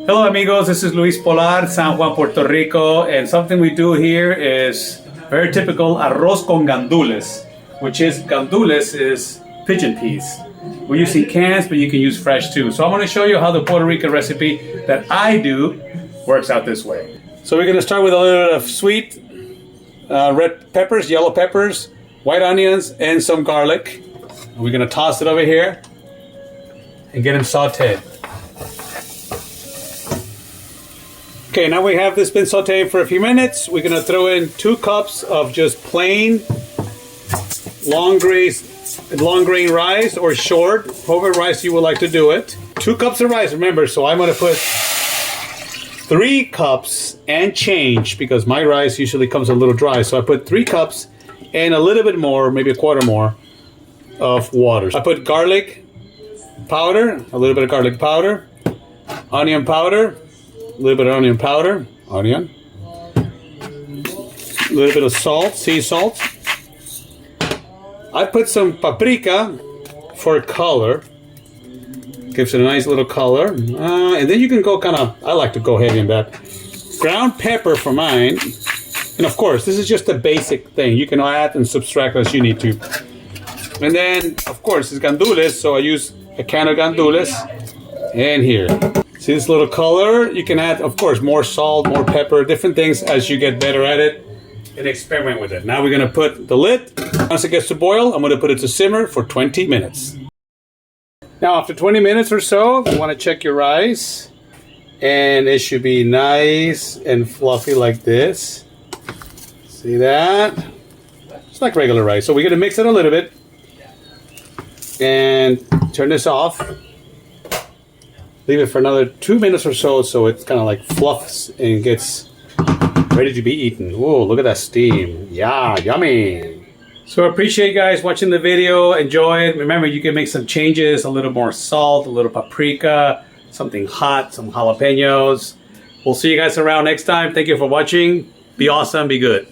Hello amigos, this is Luis Polar, San Juan, Puerto Rico, and something we do here is very typical arroz con gandules, which is gandules is pigeon peas. We're using cans, but you can use fresh too. So I'm going to show you how the Puerto Rican recipe that I do works out this way. So we're going to start with a little bit of sweet red peppers, yellow peppers, white onions, and some garlic. And we're going to toss it over here and get them sauteed. Okay, now we have this been sauteed for a few minutes. We're gonna throw in 2 cups of just plain long grain rice or short, however rice you would like to do it. 2 cups of rice, remember, so I'm gonna put 3 cups and change because my rice usually comes a little dry. So I put 3 cups and a little bit more, maybe a quarter more of water. I put garlic powder, a little bit of garlic powder, onion powder, a little bit of onion powder, a little bit of salt, sea salt. I put some paprika for color. Gives it a nice little color. And then you can go I like to go heavy in that. Ground pepper for mine. And of course, this is just a basic thing. You can add and subtract as you need to. And then, of course, it's gandules, so I use a can of gandules. And here. See this little color? You can add, of course, more salt, more pepper, different things as you get better at it and experiment with it. Now we're going to put the lid. Once it gets to boil, I'm going to put it to simmer for 20 minutes. Now, after 20 minutes or so, you want to check your rice. And it should be nice and fluffy like this. See that? It's like regular rice. So we're going to mix it a little bit. And turn this off. Leave it for another 2 minutes or so it kind of like fluffs and gets ready to be eaten. Whoa, look at that steam. Yeah, yummy. So I appreciate you guys watching the video. Enjoy it. Remember, you can make some changes, a little more salt, a little paprika, something hot, some jalapenos. We'll see you guys around next time. Thank you for watching. Be awesome, be good.